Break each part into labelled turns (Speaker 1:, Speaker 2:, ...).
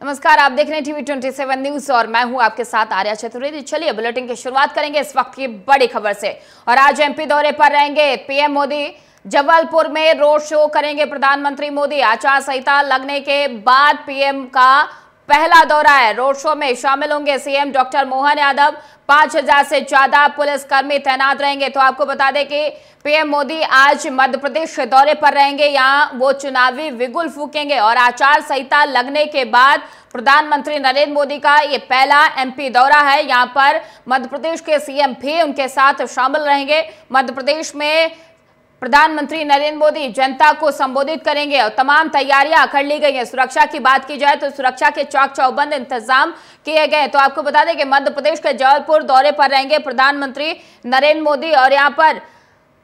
Speaker 1: नमस्कार, आप देख रहे हैं टीवी 27 न्यूज और मैं हूं आपके साथ आर्या चतुर्वेदी। चलिए बुलेटिन की शुरुआत करेंगे इस वक्त की बड़ी खबर से। और आज एमपी दौरे पर रहेंगे पीएम मोदी। जबलपुर में रोड शो करेंगे प्रधानमंत्री मोदी। आचार संहिता लगने के बाद पीएम का पहला दौरा है। रोड शो में शामिल होंगे सीएम डॉक्टर मोहन यादव। 5000 से ज्यादा पुलिसकर्मी तैनात रहेंगे। तो आपको बता दें कि पीएम मोदी आज मध्य प्रदेश के दौरे पर रहेंगे। यहां वो चुनावी बिगुल फूकेंगे और आचार संहिता लगने के बाद प्रधानमंत्री नरेंद्र मोदी का ये पहला एमपी दौरा है। यहां पर मध्य प्रदेश के सीएम भी उनके साथ शामिल रहेंगे। मध्य प्रदेश में प्रधानमंत्री नरेंद्र मोदी जनता को संबोधित करेंगे और तमाम तैयारियां कर ली गई हैं। सुरक्षा की बात की जाए तो सुरक्षा के चाक चौबंद इंतजाम किए गए। तो आपको बता दें कि मध्य प्रदेश के जबलपुर दौरे पर रहेंगे प्रधानमंत्री नरेंद्र मोदी और यहां पर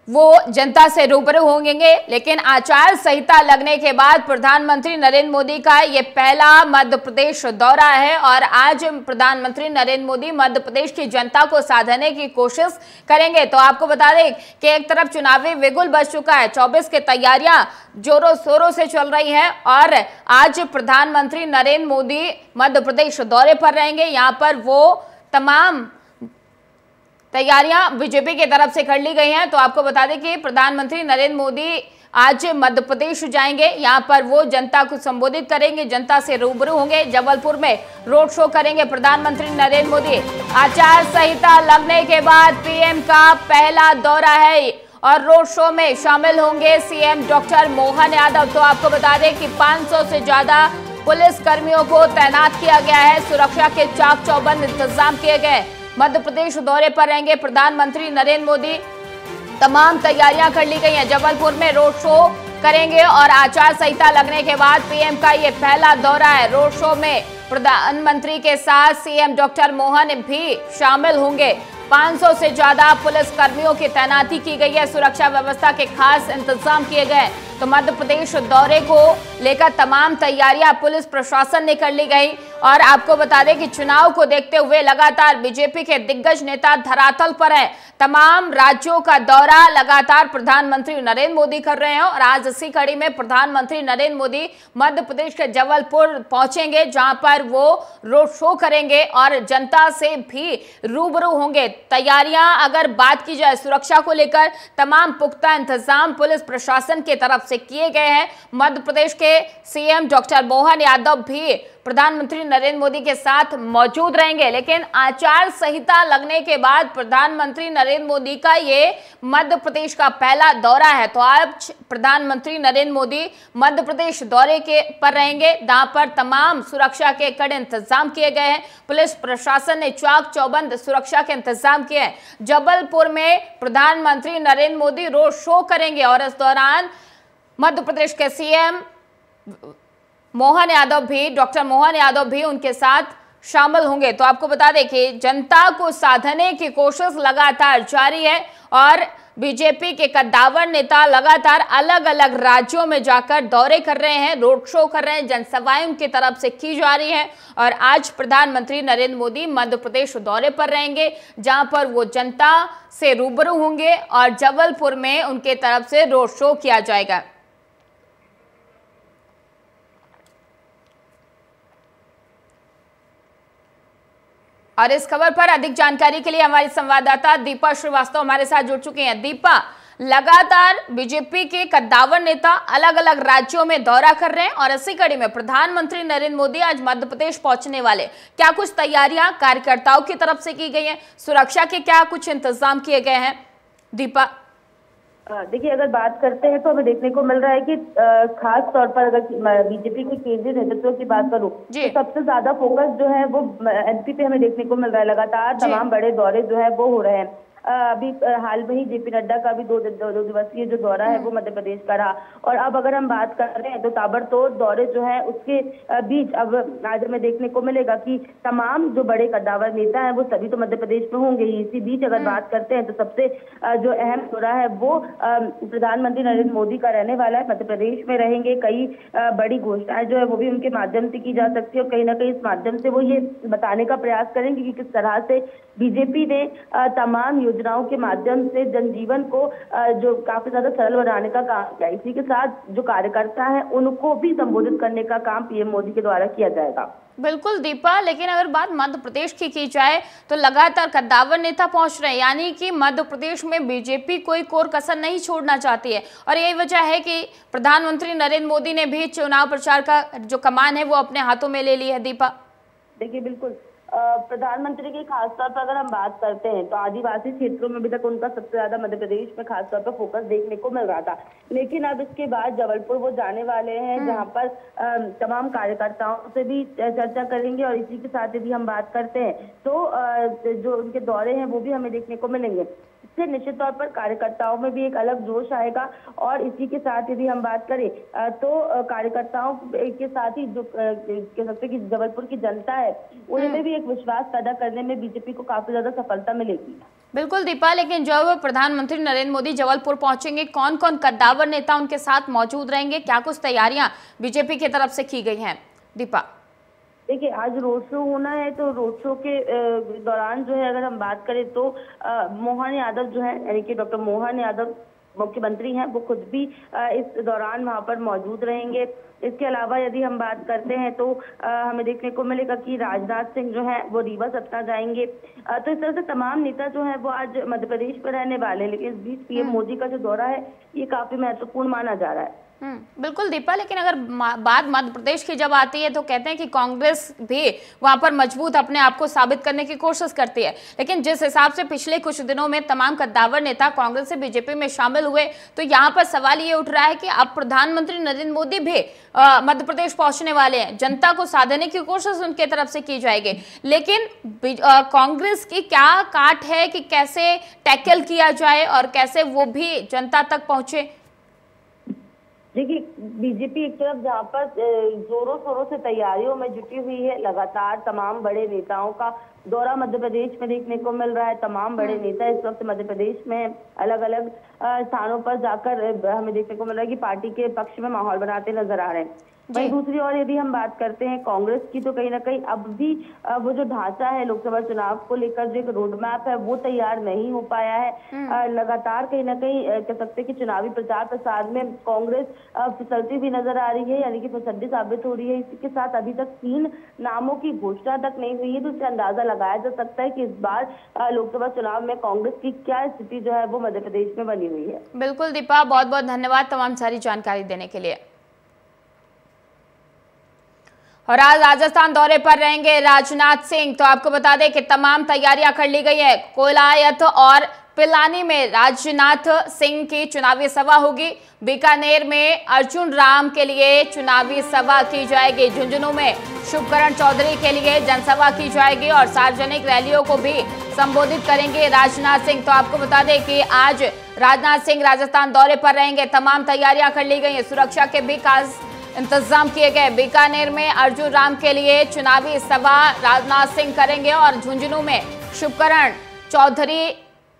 Speaker 1: वो जनता से रूबरू होंगे। लेकिन आचार संहिता लगने के बाद प्रधानमंत्री नरेंद्र मोदी का ये पहला मध्य प्रदेश दौरा है और आज प्रधानमंत्री नरेंद्र मोदी मध्य प्रदेश की जनता को साधने की कोशिश करेंगे। तो आपको बता दें कि एक तरफ चुनावी बिगुल बज चुका है, 24 की तैयारियां जोरों शोरों से चल रही हैं और आज प्रधानमंत्री नरेंद्र मोदी मध्य प्रदेश दौरे पर रहेंगे। यहाँ पर वो तमाम तैयारियां बीजेपी की तरफ से कर ली गई हैं। तो आपको बता दें कि प्रधानमंत्री नरेंद्र मोदी आज मध्य प्रदेश जाएंगे। यहां पर वो जनता को संबोधित करेंगे, जनता से रूबरू होंगे। जबलपुर में रोड शो करेंगे प्रधानमंत्री नरेंद्र मोदी। आचार संहिता लगने के बाद पीएम का पहला दौरा है और रोड शो में शामिल होंगे सीएम डॉक्टर मोहन यादव। तो आपको बता दें कि 500 से ज्यादा पुलिस कर्मियों को तैनात किया गया है। सुरक्षा के चाक चौबंद इंतजाम किए गए। मध्य प्रदेश दौरे पर रहेंगे प्रधानमंत्री नरेंद्र मोदी। तमाम तैयारियां कर ली गई हैं। जबलपुर में रोड शो करेंगे और आचार संहिता लगने के बाद पीएम का ये पहला दौरा है। रोड शो में प्रधानमंत्री के साथ सीएम डॉक्टर मोहन भी शामिल होंगे। 500 से ज्यादा पुलिस कर्मियों की तैनाती की गई है। सुरक्षा व्यवस्था के खास इंतजाम किए गए। तो मध्य प्रदेश दौरे को लेकर तमाम तैयारियां पुलिस प्रशासन ने कर ली गई। और आपको बता दें कि चुनाव को देखते हुए लगातार बीजेपी के दिग्गज नेता धरातल पर हैं। तमाम राज्यों का दौरा लगातार प्रधानमंत्री नरेंद्र मोदी कर रहे हैं और आज इसी कड़ी में प्रधानमंत्री नरेंद्र मोदी मध्य प्रदेश के जबलपुर पहुंचेंगे, जहां पर वो रोड शो करेंगे और जनता से भी रूबरू होंगे। तैयारियां अगर बात की जाए सुरक्षा को लेकर, तमाम पुख्ता इंतजाम पुलिस प्रशासन की तरफ से किए गए हैं। मध्य प्रदेश के सीएम डॉक्टर मोहन यादव भी प्रधानमंत्री नरेंद्र मोदी के साथ मौजूद रहेंगे। लेकिन आचार संहिता लगने के बाद प्रधानमंत्री नरेंद्र मोदी का ये मध्य प्रदेश का पहला दौरा है। तो आज प्रधानमंत्री नरेंद्र मोदी मध्य प्रदेश दौरे के पर रहेंगे, जहां पर तमाम सुरक्षा के कड़े इंतजाम किए गए हैं। पुलिस प्रशासन ने चाक चौबंद सुरक्षा के इंतजाम किए हैं। जबलपुर में प्रधानमंत्री नरेंद्र मोदी रोड शो करेंगे और इस दौरान मध्य प्रदेश के सीएम मोहन यादव भी, डॉक्टर मोहन यादव भी उनके साथ शामिल होंगे। तो आपको बता दें कि जनता को साधने की कोशिश लगातार जारी है और बीजेपी के कद्दावर नेता लगातार अलग अलग राज्यों में जाकर दौरे कर रहे हैं, रोड शो कर रहे हैं, जनसभाएं उनकी तरफ से की जा रही हैं। और आज प्रधानमंत्री नरेंद्र मोदी मध्य प्रदेश दौरे पर रहेंगे, जहां पर वो जनता से रूबरू होंगे और जबलपुर में उनके तरफ से रोड शो किया जाएगा। और इस खबर पर अधिक जानकारी के लिए हमारी संवाददाता दीपा श्रीवास्तव हमारे साथ जुड़ चुके हैं। दीपा, लगातार बीजेपी के कद्दावर नेता अलग अलग राज्यों में दौरा कर रहे हैं और इसी कड़ी में प्रधानमंत्री नरेंद्र मोदी आज मध्य प्रदेश पहुंचने वाले। क्या कुछ तैयारियां कार्यकर्ताओं की तरफ से की गई हैं? सुरक्षा के क्या कुछ इंतजाम किए गए हैं? दीपा,
Speaker 2: देखिए, अगर बात करते हैं तो हमें देखने को मिल रहा है कि खास तौर पर अगर बीजेपी के केंद्रीय नेतृत्व की बात करूं तो सबसे ज्यादा फोकस जो है वो एमपी पे हमें देखने को मिल रहा है। लगातार तमाम बड़े दौरे जो है वो हो रहे हैं। अभी हाल में ही जेपी नड्डा का भी दो दिवसीय जो दौरा है वो मध्य प्रदेश का रहा। और अब अगर हम बात कर रहे हैं तो ताबड़तोड़ दौरे जो है उसके बीच अब आज हमें देखने को मिलेगा कि तमाम जो बड़े कद्दावर नेता हैं वो सभी तो मध्य प्रदेश में होंगे ही। इसी बीच अगर बात करते हैं तो सबसे जो अहम दौरा है वो प्रधानमंत्री नरेंद्र मोदी का रहने वाला है। मध्य प्रदेश में रहेंगे, कई बड़ी घोषणाएं जो है वो भी उनके माध्यम से की जा सकती है और कहीं ना कहीं इस माध्यम से वो ये बताने का प्रयास करेंगे कि किस तरह से बीजेपी ने तमाम योजनाओं के माध्यम से जनजीवन को जो काफी ज्यादा सरल बनाने का काम किया। इसी के साथ जो कार्यकर्ता है उनको भी संबोधित करने का काम पीएम मोदी के द्वारा किया जाएगा।
Speaker 1: बिल्कुल दीपा, लेकिन अगर बात मध्य प्रदेश की जाए तो लगातार कद्दावर नेता पहुंच रहे हैं, यानी कि मध्य प्रदेश में बीजेपी कोई कोर कसर नहीं छोड़ना चाहती है और यही वजह है कि प्रधानमंत्री नरेंद्र मोदी ने भी चुनाव प्रचार का जो कमान है वो अपने हाथों में ले ली है। दीपा
Speaker 2: देखिए, बिल्कुल प्रधानमंत्री की खासतौर पर अगर हम बात करते हैं तो आदिवासी क्षेत्रों में अभी तक उनका सबसे ज्यादा मध्य प्रदेश में खासतौर पर फोकस देखने को मिल रहा था, लेकिन अब इसके बाद जबलपुर वो जाने वाले हैं जहां पर तमाम कार्यकर्ताओं से भी चर्चा करेंगे और इसी के साथ यदि हम बात करते हैं तो जो उनके दौरे हैं वो भी हमें देखने को मिलेंगे। इससे निश्चित तौर पर कार्यकर्ताओं में भी एक अलग जोश आएगा और इसी के साथ यदि हम बात करें तो कार्यकर्ताओं के साथ ही जो कह सकते हैं कि जबलपुर की जनता है उनमें भी एक विश्वास पैदा करने में बीजेपी को काफी ज्यादा सफलता मिलेगी।
Speaker 1: बिल्कुल दीपा, लेकिन जब प्रधानमंत्री नरेंद्र मोदी जबलपुर पहुंचेंगे कौन कौन कद्दावर नेता उनके साथ मौजूद रहेंगे, क्या कुछ तैयारियां बीजेपी की तरफ से की गई हैं? दीपा
Speaker 2: देखिए, आज रोड शो होना है तो रोड शो के दौरान जो है अगर हम बात करें तो मोहन यादव जो है यानी कि डॉक्टर मोहन यादव मुख्यमंत्री हैं, वो खुद भी इस दौरान वहां पर मौजूद रहेंगे। इसके अलावा यदि हम बात करते हैं तो हमें देखने को मिलेगा कि राजनाथ सिंह जो है वो रीवा सतना जाएंगे। तो इस तरह से तमाम नेता जो है वो आज मध्य प्रदेश पर रहने वाले हैं, लेकिन इस बीच पीएम मोदी का जो दौरा है ये काफी महत्वपूर्ण माना जा रहा है।
Speaker 1: बिल्कुल दीपा, लेकिन अगर बात मध्य प्रदेश की जब आती है तो कहते हैं कि कांग्रेस भी वहां पर मजबूत अपने आप को साबित करने की कोशिश करती है, लेकिन जिस हिसाब से पिछले कुछ दिनों में तमाम कद्दावर नेता कांग्रेस से बीजेपी में शामिल हुए तो यहाँ पर सवाल ये उठ रहा है कि अब प्रधानमंत्री नरेंद्र मोदी भी मध्य प्रदेश पहुंचने वाले हैं, जनता को साधने की कोशिश उनके तरफ से की जाएगी, लेकिन कांग्रेस की क्या काट है कि कैसे टैकल किया जाए और कैसे वो भी जनता तक पहुंचे?
Speaker 2: देखिए, बीजेपी एक तरफ जहाँ पर जोरों शोरों से तैयारियों में जुटी हुई है, लगातार तमाम बड़े नेताओं का दौरा मध्य प्रदेश में देखने को मिल रहा है। तमाम बड़े नेता इस वक्त मध्य प्रदेश में अलग अलग स्थानों पर जाकर हमें देखने को मिल रहा है कि पार्टी के पक्ष में माहौल बनाते नजर आ रहे हैं। वहीं दूसरी ओर यदि हम बात करते हैं कांग्रेस की तो कहीं ना कहीं अब भी वो जो ढांचा है लोकसभा चुनाव को लेकर जो एक रोड मैप है वो तैयार नहीं हो पाया है। लगातार कहीं ना कहीं कह सकते हैं कि चुनावी प्रचार प्रसार में कांग्रेस फिसलती भी नजर आ रही है, यानी कि फिसड्डी साबित हो रही है। इसी के साथ अभी तक 3 नामों की घोषणा तक नहीं हुई है, तो इससे अंदाजा लगाया जा सकता है कि इस बार लोकसभा चुनाव में कांग्रेस की क्या स्थिति जो है वो मध्य प्रदेश में बनी हुई है।
Speaker 1: बिल्कुल दीपा, बहुत बहुत धन्यवाद तमाम सारी जानकारी देने के लिए। और आज राजस्थान दौरे पर रहेंगे राजनाथ सिंह, तो आपको बता दें कि तमाम तैयारियां कर ली गई है। कोलायत और पिलानी में राजनाथ सिंह की चुनावी सभा होगी। बीकानेर में अर्जुन राम के लिए चुनावी सभा की जाएगी। झुंझुनू में शुभकरण चौधरी के लिए जनसभा की जाएगी और सार्वजनिक रैलियों को भी संबोधित करेंगे राजनाथ सिंह। तो आपको बता दें कि आज राजनाथ सिंह राजस्थान दौरे पर रहेंगे। तमाम तैयारियां कर ली गई हैं, सुरक्षा के भी खास इंतजाम किए गए। बीकानेर में अर्जुन राम के लिए चुनावी सभा राजनाथ सिंह करेंगे और झुंझुनू में शुभकरण चौधरी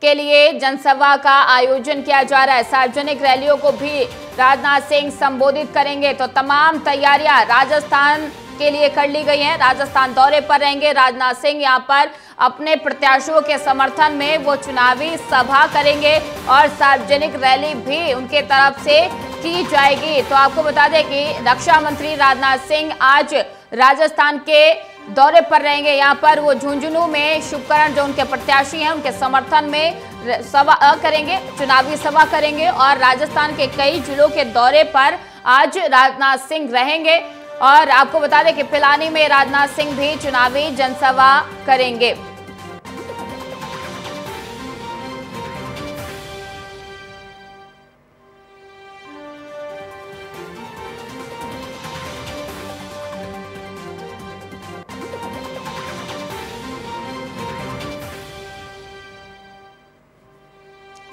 Speaker 1: के लिए जनसभा का आयोजन किया जा रहा है। सार्वजनिक रैलियों को भी राजनाथ सिंह संबोधित करेंगे। तो तमाम तैयारियां राजस्थान के लिए कर ली गई हैं। राजस्थान दौरे पर रहेंगे राजनाथ सिंह, यहां पर अपने प्रत्याशियों के समर्थन में वो चुनावी सभा करेंगे और सार्वजनिक रैली भी उनके तरफ से की जाएगी। तो आपको बता दें कि रक्षा मंत्री राजनाथ सिंह आज राजस्थान के दौरे पर रहेंगे। यहाँ पर वो झुंझुनू में शुभकरण जो उनके प्रत्याशी हैं उनके समर्थन में सभा करेंगे, चुनावी सभा करेंगे और राजस्थान के कई जिलों के दौरे पर आज राजनाथ सिंह रहेंगे। और आपको बता दें कि पिलानी में राजनाथ सिंह भी चुनावी जनसभा करेंगे।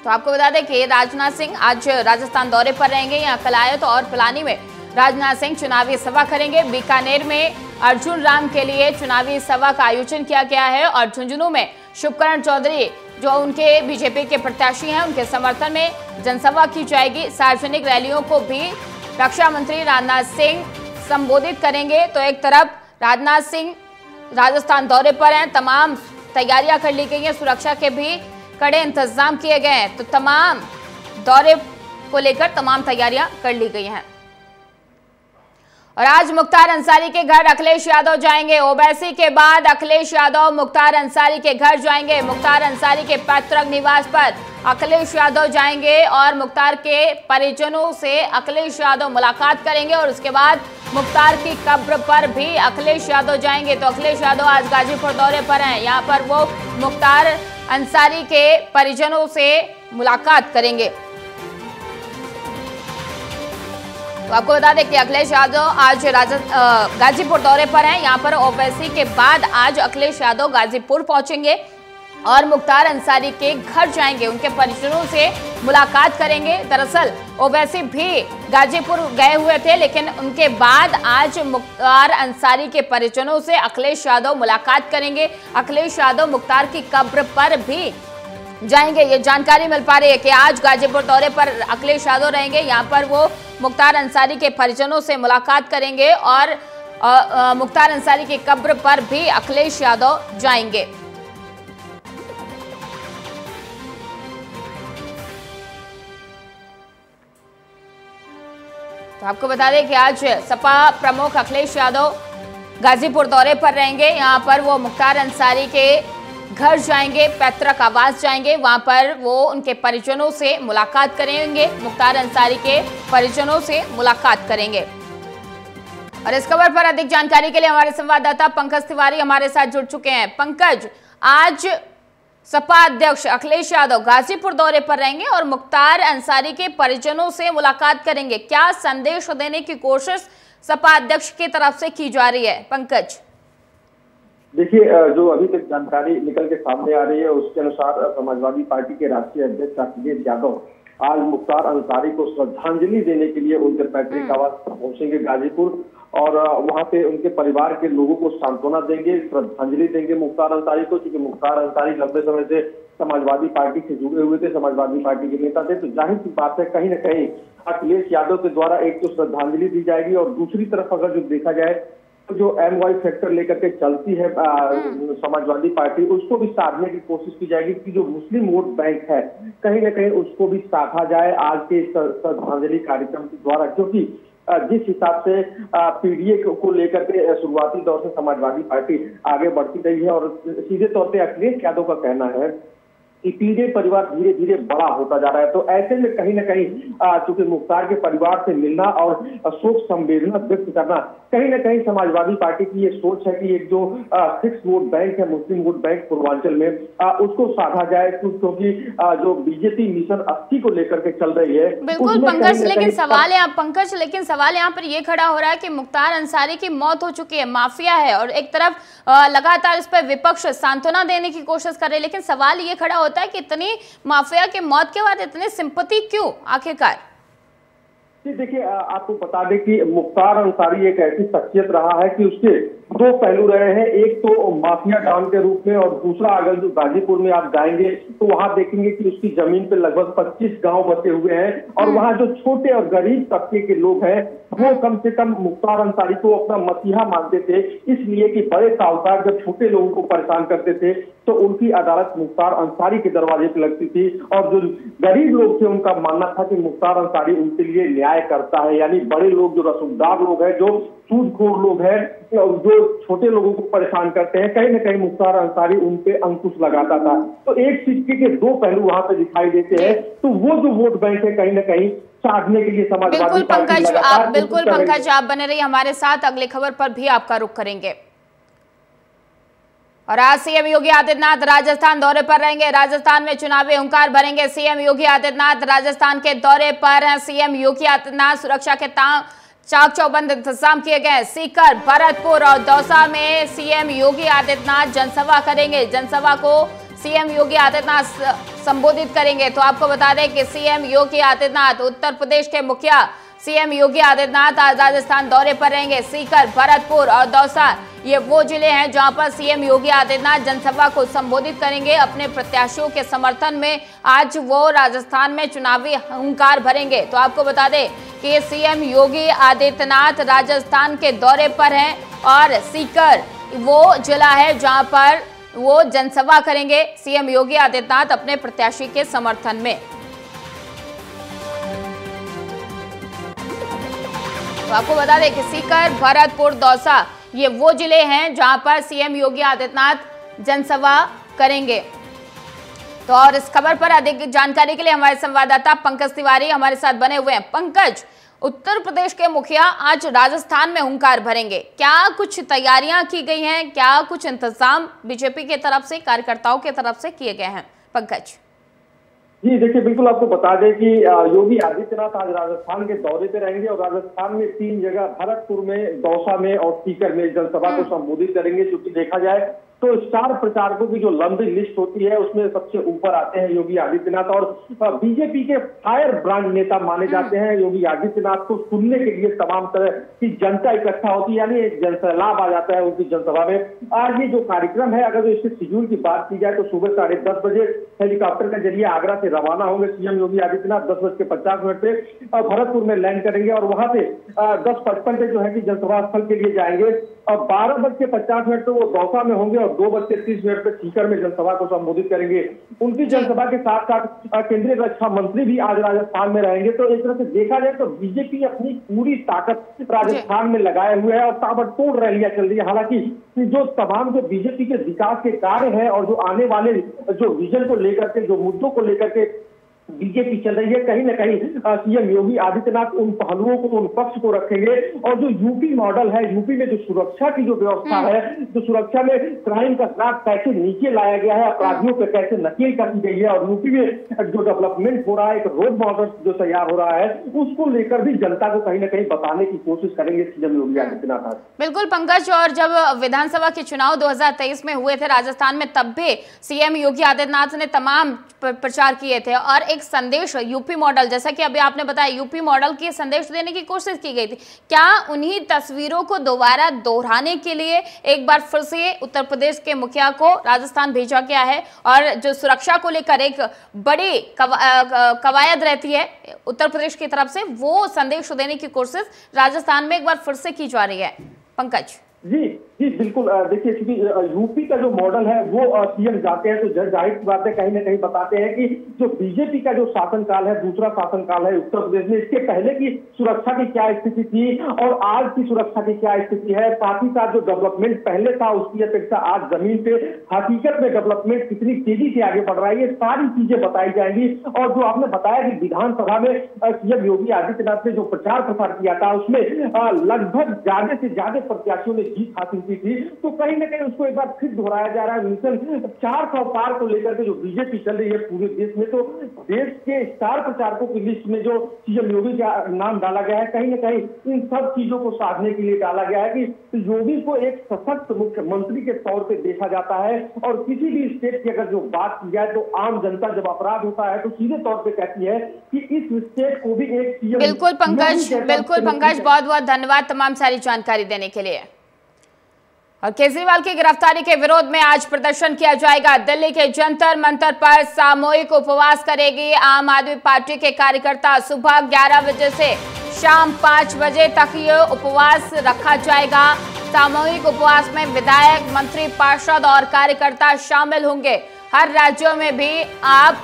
Speaker 1: तो आपको बता दें कि राजनाथ सिंह आज राजस्थान दौरे पर रहेंगे। यहाँ कलायत और पिलानी में राजनाथ सिंह चुनावी सभा करेंगे। बीकानेर में अर्जुन राम के लिए चुनावी सभा का आयोजन किया गया है और झुंझुनू में शुभकरण चौधरी जो उनके बीजेपी के प्रत्याशी हैं उनके समर्थन में जनसभा की जाएगी। सार्वजनिक रैलियों को भी रक्षा मंत्री राजनाथ सिंह संबोधित करेंगे। तो एक तरफ राजनाथ सिंह राजस्थान दौरे पर हैं, तमाम तैयारियां कर ली गई हैं, सुरक्षा के भी कड़े इंतजाम किए गए हैं। तो तमाम दौरे को लेकर तमाम तैयारियां कर ली गई हैं। और आज मुख्तार अंसारी के घर अखिलेश यादव जाएंगे। ओवैसी के बाद अखिलेश यादव मुख्तार अंसारी के घर जाएंगे। मुख्तार अंसारी के पैतृक निवास पर अखिलेश यादव जाएंगे और मुख्तार के परिजनों से अखिलेश यादव मुलाकात करेंगे और उसके बाद मुख्तार की कब्र पर भी अखिलेश यादव जाएंगे। तो अखिलेश यादव आज गाजीपुर दौरे पर हैं। यहाँ पर वो मुख्तार अंसारी के परिजनों से मुलाकात करेंगे। तो आपको बता दें कि अखिलेश यादव आज गाजीपुर दौरे पर हैं। यहाँ पर ओवैसी के बाद आज अखिलेश यादव गाजीपुर पहुंचेंगे और मुख्तार अंसारी के घर जाएंगे, उनके परिजनों से मुलाकात करेंगे। दरअसल ओवैसी भी गाजीपुर गए हुए थे, लेकिन उनके बाद आज मुख्तार अंसारी के परिजनों से अखिलेश यादव मुलाकात करेंगे। अखिलेश यादव मुख्तार की कब्र पर भी जाएंगे। ये जानकारी मिल पा रही है कि आज गाजीपुर दौरे पर अखिलेश यादव रहेंगे। यहाँ पर वो मुख्तार अंसारी के परिजनों से मुलाकात करेंगे और मुख्तार अंसारी की कब्र पर भी अखिलेश यादव जाएंगे। तो आपको बता दें कि आज सपा प्रमुख अखिलेश यादव गाजीपुर दौरे पर रहेंगे। यहाँ पर वो मुख्तार अंसारी के घर जाएंगे, पैतृक आवास जाएंगे, वहां पर वो उनके परिजनों से मुलाकात करेंगे। मुख्तार अंसारी के परिजनों से मुलाकात करेंगे। और इस खबर पर अधिक जानकारी के लिए हमारे संवाददाता पंकज तिवारी हमारे साथ जुड़ चुके हैं। पंकज, आज सपा अध्यक्ष अखिलेश यादव गाजीपुर दौरे पर रहेंगे और मुख्तार अंसारी के परिजनों से मुलाकात करेंगे। क्या संदेश देने की कोशिश सपा अध्यक्ष की तरफ से की जा रही है? पंकज,
Speaker 3: देखिए, जो अभी तक जानकारी निकल के सामने आ रही है उसके अनुसार समाजवादी पार्टी के राष्ट्रीय अध्यक्ष अखिलेश यादव आज मुख्तार अंसारी को श्रद्धांजलि देने के लिए उनके पैतृक आवास पर पहुंचेंगे गाजीपुर और वहां पे उनके परिवार के लोगों को सांत्वना देंगे, श्रद्धांजलि देंगे मुख्तार अंसारी को, क्योंकि मुख्तार अंसारी लंबे समय से समाजवादी पार्टी से जुड़े हुए थे, समाजवादी पार्टी के नेता थे। तो जाहिर सी बात है कहीं न कहीं अखिलेश यादव के द्वारा एक तो श्रद्धांजलि दी जाएगी और दूसरी तरफ अगर जो देखा जाए तो जो MY फैक्टर लेकर के चलती है समाजवादी पार्टी, उसको भी साधने की कोशिश की जाएगी कि जो मुस्लिम वोट बैंक है कहीं ना कहीं उसको भी साधा जाए आज के श्रद्धांजलि कार्यक्रम के द्वारा। क्योंकि जिस हिसाब से PDA को लेकर के शुरुआती दौर से समाजवादी पार्टी आगे बढ़ती रही है और सीधे तौर पे अखिलेश यादव का कहना है कि PDA परिवार धीरे धीरे बड़ा होता जा रहा है। तो ऐसे में कहीं ना कहीं चूंकि मुख्तार के परिवार से मिलना और शोक संवेदना व्यक्त करना कहीं ना कहीं समाजवादी पार्टी की ये सोच है कि एक जो फिक्स वोट बैंक है, मुस्लिम वोट बैंक पूर्वांचल में, उसको साधा जाए, क्योंकि जो बीजेपी मिशन 80 को लेकर के चल रही है।
Speaker 1: बिल्कुल पंकज, लेकिन सवाल यहाँ पर ये खड़ा हो रहा है कि मुख्तार अंसारी की मौत हो चुकी है, माफिया है, और एक तरफ लगातार इस पर विपक्ष सांत्वना देने की कोशिश कर रहे हैं, लेकिन सवाल ये खड़ा होता है कि इतनी माफिया की मौत के बाद इतनी सिंपैथी क्यों आखिरकार?
Speaker 3: देखिए, आपको बता दें कि मुख्तार अंसारी एक ऐसी शख्सियत रहा है कि उसके दो पहलू रहे हैं। एक तो माफिया डॉन के रूप में और दूसरा अगर जो गाजीपुर में आप जाएंगे तो वहां देखेंगे कि उसकी जमीन पे लगभग 25 गांव बसे हुए हैं और वहां जो छोटे और गरीब तबके के लोग हैं वो कम से कम मुख्तार अंसारी को अपना मसीहा मानते थे, इसलिए कि बड़े साहूकार जब छोटे लोगों को परेशान करते थे तो उनकी अदालत मुख्तार अंसारी के दरवाजे पे लगती थी और जो गरीब लोग थे उनका मानना था कि मुख्तार अंसारी उनके लिए न्याय करता है। यानी बड़े लोग, जो रसूखदार लोग हैं, जो सूदखोर लोग हैं, जो छोटे लोगों को परेशान करते हैं, कहीं ना कहीं मुख्तार अंसारी उन पे अंकुश लगाता था। तो एक सिक्के के दो पहलू वहां पे दिखाई देते हैं। तो वो जो वोट बैंक है कहीं ना कहीं साधने के लिए समाजवादी पार्टी
Speaker 1: बिल्कुल पंकज, आप बने रहिए हमारे साथ, अगली खबर पर भी आपका रुख करेंगे। और आज सीएम योगी आदित्यनाथ राजस्थान दौरे पर रहेंगे। राजस्थान में चुनावी हुंकार भरेंगे सीएम योगी आदित्यनाथ। राजस्थान के दौरे पर हैं सीएम योगी आदित्यनाथ। सुरक्षा के चाक चौबंद इंतजाम किए गए। सीकर, भरतपुर और दौसा में सीएम योगी आदित्यनाथ जनसभा करेंगे। जनसभा को सीएम योगी आदित्यनाथ संबोधित करेंगे। तो आपको बता दें कि सीएम योगी आदित्यनाथ, उत्तर प्रदेश के मुखिया सीएम योगी आदित्यनाथ आज राजस्थान दौरे पर रहेंगे। सीकर, भरतपुर और दौसा ये वो जिले हैं जहां पर सीएम योगी आदित्यनाथ जनसभा को संबोधित करेंगे। अपने प्रत्याशियों के समर्थन में आज वो राजस्थान में चुनावी हुंकार भरेंगे। तो आपको बता दें कि सीएम योगी आदित्यनाथ राजस्थान के दौरे पर हैं और सीकर वो जिला है जहां पर वो जनसभा करेंगे सीएम योगी आदित्यनाथ अपने प्रत्याशी के समर्थन में। तो आपको बता दें कि सीकर, भरतपुर, दौसा ये वो जिले हैं जहां पर सीएम योगी आदित्यनाथ जनसभा करेंगे। तो और इस खबर पर अधिक जानकारी के लिए हमारे संवाददाता पंकज तिवारी हमारे साथ बने हुए हैं। पंकज, उत्तर प्रदेश के मुखिया आज राजस्थान में हुंकार भरेंगे, क्या कुछ तैयारियां की गई हैं, क्या कुछ इंतजाम बीजेपी की तरफ से, कार्यकर्ताओं की तरफ से किए गए हैं? पंकज
Speaker 3: जी देखिए, बिल्कुल आपको बता दें कि योगी आदित्यनाथ आज राजस्थान के दौरे पे रहेंगे और राजस्थान में 3 जगह भरतपुर में, दौसा में और सीकर में जनसभा को संबोधित करेंगे। क्योंकि देखा जाए तो स्टार प्रचारकों की जो लंबी लिस्ट होती है उसमें सबसे ऊपर आते हैं योगी आदित्यनाथ और बीजेपी के फायर ब्रांड नेता माने जाते हैं। योगी आदित्यनाथ को सुनने के लिए तमाम तरह की जनता इकट्ठा होती है, यानी एक जनसैलाब आ जाता है उनकी जनसभा में। आज ये जो कार्यक्रम है, अगर इसके शेड्यूल की बात की जाए तो सुबह 10:30 बजे हेलीकॉप्टर के जरिए आगरा से रवाना होंगे सीएम योगी आदित्यनाथ। 10:50 पे भरतपुर में लैंड करेंगे और वहां से 10:55 पे जो है कि जनसभा स्थल के लिए जाएंगे और 12:50 पे वो दौसा में होंगे और 2:30 पे सीकर में जनसभा को संबोधित करेंगे। उनकी जनसभा के साथ साथ केंद्रीय रक्षा मंत्री भी आज राजस्थान में रहेंगे। तो एक तरह से देखा जाए तो बीजेपी अपनी पूरी ताकत राजस्थान में लगाए हुए है और ताबड़तोड़ रैलियां चल रही है। हालांकि जो तमाम जो बीजेपी के विकास के कार्य है और जो आने वाले जो विजन को लेकर के, जो मुद्दों को लेकर के बीजेपी चल रही है, कहीं ना कहीं सीएम योगी आदित्यनाथ उन पहलुओं को, उन पक्ष को रखेंगे। और जो यूपी मॉडल है, यूपी में जो सुरक्षा की जो व्यवस्था है, जो सुरक्षा में क्राइम का ग्राफ कैसे नीचे लाया गया है, अपराधियों पर कैसे नकेल कसी गई है और यूपी में जो डेवलपमेंट हो रहा है, एक रोड मॉडल जो तैयार हो रहा है, उसको लेकर भी जनता को कहीं ना कहीं बताने की कोशिश करेंगे सीएम योगी आदित्यनाथ।
Speaker 1: बिल्कुल पंकज, और जब विधानसभा के चुनाव 2023 में हुए थे राजस्थान में, तब भी सीएम योगी आदित्यनाथ ने तमाम प्रचार किए थे और एक संदेश यूपी मॉडल, जैसा कि अभी आपने बताया, यूपी मॉडल की संदेश देने की कोशिश की गई थी। क्या उन्हीं तस्वीरों को दोबारा दोहराने के लिए एक बार फिर से उत्तर प्रदेश के मुखिया को राजस्थान भेजा गया है और जो सुरक्षा को लेकर एक बड़ी कवायद रहती है उत्तर प्रदेश की तरफ से, वो संदेश देने की कोशिश राजस्थान में एक बार फिर से की जा रही है? पंकज
Speaker 3: जी बिल्कुल, देखिए क्योंकि यूपी का जो मॉडल है वो सीएम जाते हैं तो जाहिर सी बात है, कहीं ना कहीं बताते हैं कि जो बीजेपी का जो शासनकाल है, दूसरा शासनकाल है उत्तर प्रदेश में, इसके पहले की सुरक्षा की क्या स्थिति थी और आज की सुरक्षा की क्या स्थिति है। साथ ही साथ जो डेवलपमेंट पहले था उसकी अपेक्षा आज जमीन पे हकीकत में डेवलपमेंट कितनी तेजी से आगे बढ़ रहा है, ये सारी चीजें बताई जाएंगी। और जो आपने बताया कि विधानसभा में सीएम योगी आदित्यनाथ ने जो प्रचार प्रसार किया था उसमें लगभग ज्यादा से ज्यादा प्रत्याशियों ने जीत हासिल की थी, तो कहीं ना कहीं उसको एक बार फिर दोहराया जा रहा है। मिशन 400 पार को लेकर के जो बीजेपी चल रही है पूरे देश में, तो देश के स्टार प्रचारकों की लिस्ट में जो सीएम योगी का नाम डाला गया है, कहीं ना कहीं इन सब चीजों को साधने के लिए डाला गया है कि योगी को एक सशक्त मुख्यमंत्री के तौर पे देखा जाता है। और किसी भी स्टेट की अगर जो बात की जाए तो आम जनता जब अपराध होता है तो सीधे तौर पे कहती है कि इस स्टेट को भी एक सीएम।
Speaker 1: बिल्कुल पंकज, बहुत बहुत धन्यवाद तमाम सारी जानकारी देने के लिए। और केजरीवाल की गिरफ्तारी के विरोध में आज प्रदर्शन किया जाएगा। दिल्ली के जंतर मंतर पर सामूहिक उपवास करेगी आम आदमी पार्टी के कार्यकर्ता। सुबह 11 बजे से शाम 5 बजे तक ये उपवास रखा जाएगा। सामूहिक उपवास में विधायक, मंत्री, पार्षद और कार्यकर्ता शामिल होंगे। हर राज्यों में भी आप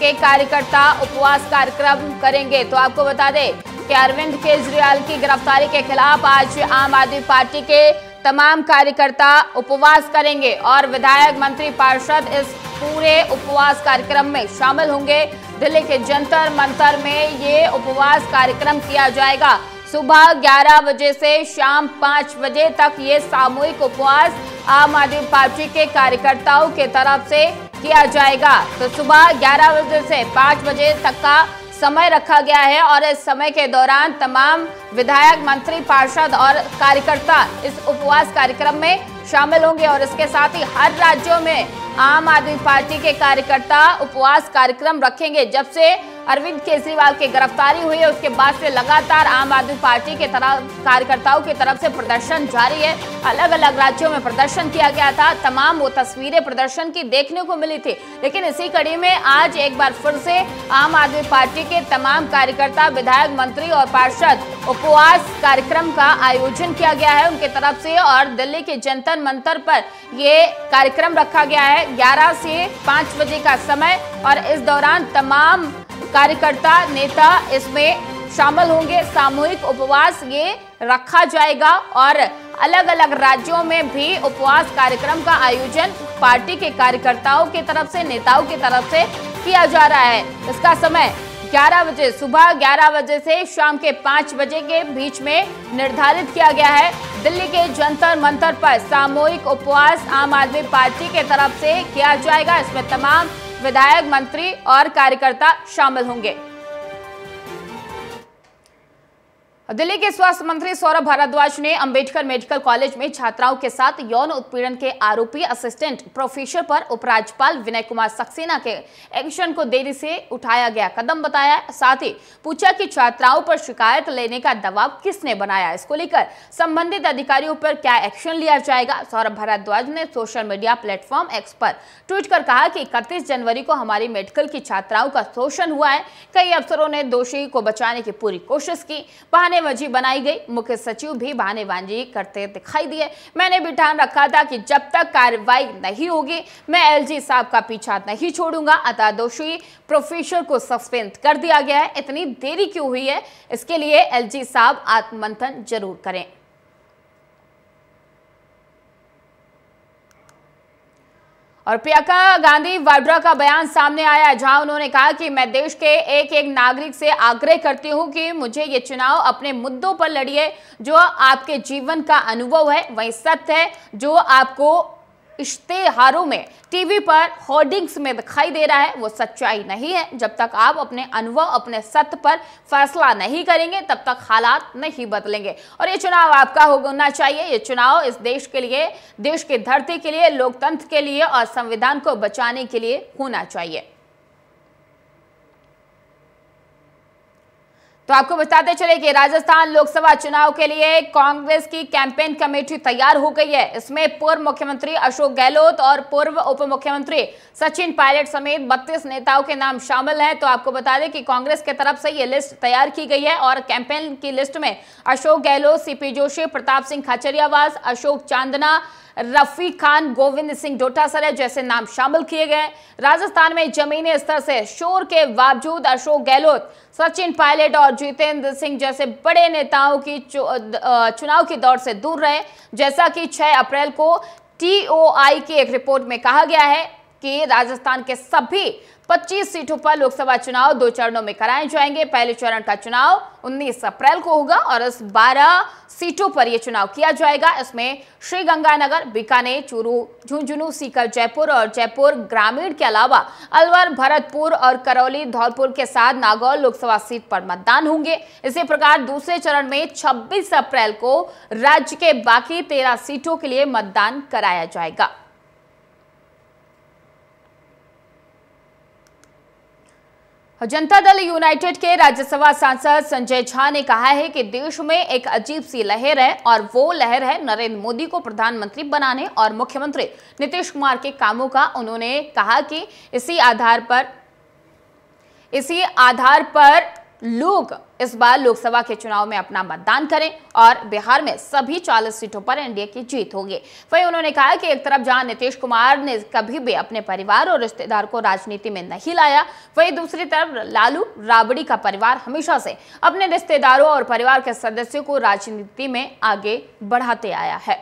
Speaker 1: के कार्यकर्ता उपवास कार्यक्रम करेंगे। तो आपको बता दें कि अरविंद केजरीवाल की गिरफ्तारी के खिलाफ आज आम आदमी पार्टी के तमाम कार्यकर्ता उपवास करेंगे और विधायक, मंत्री, पार्षद इस पूरे उपवास कार्यक्रम में शामिल होंगे। दिल्ली के जंतर मंतर में ये उपवास कार्यक्रम किया जाएगा। सुबह 11 बजे से शाम 5 बजे तक ये सामूहिक उपवास आम आदमी पार्टी के कार्यकर्ताओं के तरफ से किया जाएगा। तो सुबह 11 बजे से 5 बजे तक का समय रखा गया है और इस समय के दौरान तमाम विधायक, मंत्री, पार्षद और कार्यकर्ता इस उपवास कार्यक्रम में शामिल होंगे। और इसके साथ ही हर राज्यों में आम आदमी पार्टी के कार्यकर्ता उपवास कार्यक्रम रखेंगे। जब से अरविंद केजरीवाल की गिरफ्तारी हुई है उसके बाद से लगातार आम आदमी पार्टी के कार्यकर्ताओं की तरफ से प्रदर्शन जारी है। अलग अलग राज्यों में प्रदर्शन किया गया था, तमाम वो तस्वीरें प्रदर्शन की देखने को मिली थी। लेकिन इसी कड़ी में आज एक बार फिर से आम आदमी पार्टी के तमाम कार्यकर्ता, विधायक, मंत्री और पार्षद उपवास कार्यक्रम का आयोजन किया गया है उनके तरफ से, और दिल्ली के जंतर मंतर पर ये कार्यक्रम रखा गया है 11 से 5 बजे का समय। और इस दौरान तमाम कार्यकर्ता, नेता इसमें शामिल होंगे। सामूहिक उपवास ये रखा जाएगा और अलग अलग राज्यों में भी उपवास कार्यक्रम का आयोजन पार्टी के कार्यकर्ताओं की तरफ से, नेताओं की तरफ से किया जा रहा है। इसका समय 11 बजे, सुबह 11 बजे से शाम के 5 बजे के बीच में निर्धारित किया गया है। दिल्ली के जंतर मंतर पर सामूहिक उपवास आम आदमी पार्टी के तरफ से किया जाएगा। इसमें तमाम विधायक, मंत्री और कार्यकर्ता शामिल होंगे। दिल्ली के स्वास्थ्य मंत्री सौरभ भारद्वाज ने अंबेडकर मेडिकल कॉलेज में छात्राओं के साथ यौन उत्पीड़न के आरोपी असिस्टेंट प्रोफेसर पर उपराज्यपाल विनय कुमार सक्सेना के एक्शन को देरी से उठाया गया कदम बताया। साथ ही पूछा कि छात्राओं पर शिकायत लेने का दबाव किसने बनाया, इसको लेकर संबंधित अधिकारियों पर क्या एक्शन लिया जाएगा। सौरभ भारद्वाज ने सोशल मीडिया प्लेटफॉर्म एक्स पर ट्वीट कर कहा कि 31 जनवरी को हमारी मेडिकल की छात्राओं का शोषण हुआ है। कई अफसरों ने दोषी को बचाने की पूरी कोशिश की, बहानेबाजी बनाई गई, मुख्य सचिव भी बहानेबाजी करते दिखाई दिए। मैंने भी ठान रखा था कि जब तक कार्रवाई नहीं होगी मैं एलजी साहब का पीछा नहीं छोड़ूंगा। अतः दोषी प्रोफेसर को सस्पेंड कर दिया गया है। इतनी देरी क्यों हुई है, इसके लिए एलजी साहब आत्ममंथन जरूर करें। और प्रियंका गांधी वाड्रा का बयान सामने आया, जहां उन्होंने कहा कि मैं देश के एक एक नागरिक से आग्रह करती हूं कि मुझे ये चुनाव अपने मुद्दों पर लड़िए जो आपके जीवन का अनुभव है, वही सत्य है जो आपको इश्तेहारों में, टीवी पर, होर्डिंग्स में दिखाई दे रहा है, वो सच्चाई नहीं है। जब तक आप अपने अनुभव, अपने सत्य पर फैसला नहीं करेंगे तब तक हालात नहीं बदलेंगे। और ये चुनाव आपका होना चाहिए। ये चुनाव इस देश के लिए, देश की धरती के लिए, लोकतंत्र के लिए और संविधान को बचाने के लिए होना चाहिए। तो आपको बताते चले कि राजस्थान लोकसभा चुनाव के लिए कांग्रेस की कैंपेन कमेटी तैयार हो गई है। इसमें पूर्व मुख्यमंत्री अशोक गहलोत और पूर्व उप मुख्यमंत्री सचिन पायलट समेत 32 नेताओं के नाम शामिल हैं। तो आपको बता दें कि कांग्रेस की तरफ से ये लिस्ट तैयार की गई है और कैंपेन की लिस्ट में अशोक गहलोत, सीपी जोशी, प्रताप सिंह खाचरियावास, अशोक चांदना, रफीक खान, गोविंद सिंह डोटासरा जैसे नाम शामिल किए गए। राजस्थान में जमीनी स्तर से शोर के बावजूद अशोक गहलोत, सचिन पायलट और जितेंद्र सिंह जैसे बड़े नेताओं की चुनाव की दौड़ से दूर रहे। जैसा कि 6 अप्रैल को TOI की एक रिपोर्ट में कहा गया है कि राजस्थान के सभी 25 सीटों पर लोकसभा चुनाव 2 चरणों में कराए जाएंगे। पहले चरण का चुनाव 19 अप्रैल को होगा और इस 12 सीटों पर यह चुनाव किया जाएगा। इसमें श्रीगंगानगर, बीकानेर, चूरू, झुंझुनू, सीकर, जयपुर और जयपुर ग्रामीण के अलावा अलवर, भरतपुर और करौली, धौलपुर के साथ नागौर लोकसभा सीट पर मतदान होंगे। इसी प्रकार दूसरे चरण में 26 अप्रैल को राज्य के बाकी 13 सीटों के लिए मतदान कराया जाएगा। जनता दल यूनाइटेड के राज्यसभा सांसद संजय झा ने कहा है कि देश में एक अजीब सी लहर है और वो लहर है नरेंद्र मोदी को प्रधानमंत्री बनाने और मुख्यमंत्री नीतीश कुमार के कामों का। उन्होंने कहा कि इसी आधार पर लोग इस बार लोकसभा के चुनाव में अपना मतदान करें और बिहार में सभी 40 सीटों पर एनडीए की जीत होगी। वहीं उन्होंने कहा कि एक तरफ जहां नीतीश कुमार ने कभी भी अपने परिवार और रिश्तेदार को राजनीति में नहीं लाया, वहीं दूसरी तरफ लालू राबड़ी का परिवार हमेशा से अपने रिश्तेदारों और परिवार के सदस्यों को राजनीति में आगे बढ़ाते आया है।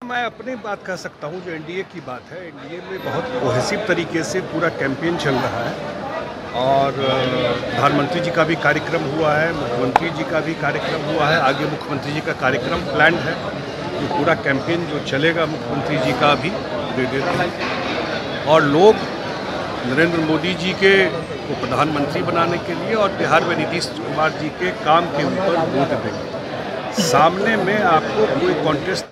Speaker 4: मैं अपनी बात कह सकता हूं, जो एनडीए की बात है, एनडीए में बहुत कोहेसिव तरीके से पूरा कैंपेन चल रहा है और प्रधानमंत्री जी का भी कार्यक्रम हुआ है, मुख्यमंत्री जी का भी कार्यक्रम हुआ है, आगे मुख्यमंत्री जी का कार्यक्रम प्लान है। ये पूरा कैंपेन जो चलेगा मुख्यमंत्री जी का भी और लोग नरेंद्र मोदी जी के को प्रधानमंत्री बनाने के लिए और बिहार में नीतीश कुमार जी के काम के ऊपर वोट देंगे। सामने में आपको कोई कॉन्टेस्ट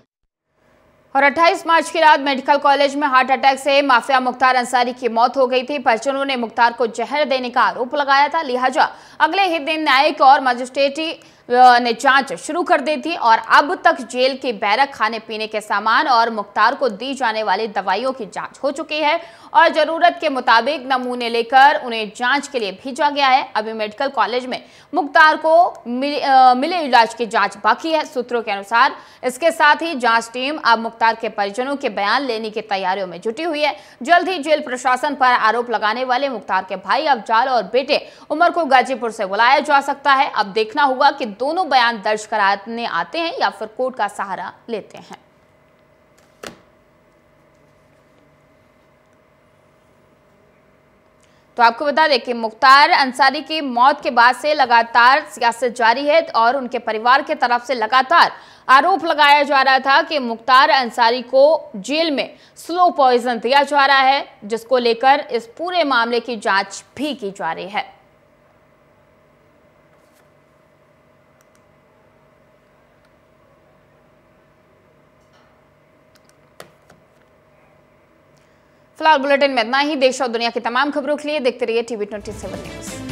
Speaker 1: और 28 मार्च की रात मेडिकल कॉलेज में हार्ट अटैक से माफिया मुख्तार अंसारी की मौत हो गई थी। परिजनों ने मुख्तार को जहर देने का आरोप लगाया था, लिहाजा अगले ही दिन न्यायिक और मजिस्ट्रेटी ने जांच शुरू कर दी थी और अब तक जेल के बैरक, खाने पीने के सामान और मुख्तार को दी जाने वाली दवाइयों की जांच हो चुकी है और जरूरत के मुताबिक नमूने लेकर उन्हें जांच के लिए भेजा गया है। अभी मेडिकल कॉलेज में मुख्तार को मिले इलाज की जांच बाकी है। सूत्रों के अनुसार इसके साथ ही जांच टीम अब मुख्तार के परिजनों के बयान लेने की तैयारियों में जुटी हुई है। जल्द ही जेल प्रशासन पर आरोप लगाने वाले मुख्तार के भाई अफजाल और बेटे उमर को गाजीपुर से बुलाया जा सकता है। अब देखना होगा कि दोनों बयान दर्ज कराने आते हैं या फिर कोर्ट का सहारा लेते हैं। तो आपको बता दें कि मुख्तार अंसारी की मौत के बाद से लगातार सियासत जारी है और उनके परिवार के तरफ से लगातार आरोप लगाया जा रहा था कि मुख्तार अंसारी को जेल में स्लो पॉइजन दिया जा रहा है, जिसको लेकर इस पूरे मामले की जांच भी की जा रही है। फिलहाल बुलेटिन में इतना ही। देश और दुनिया की तमाम खबरों के लिए देखते रहिए TV 27 न्यूज।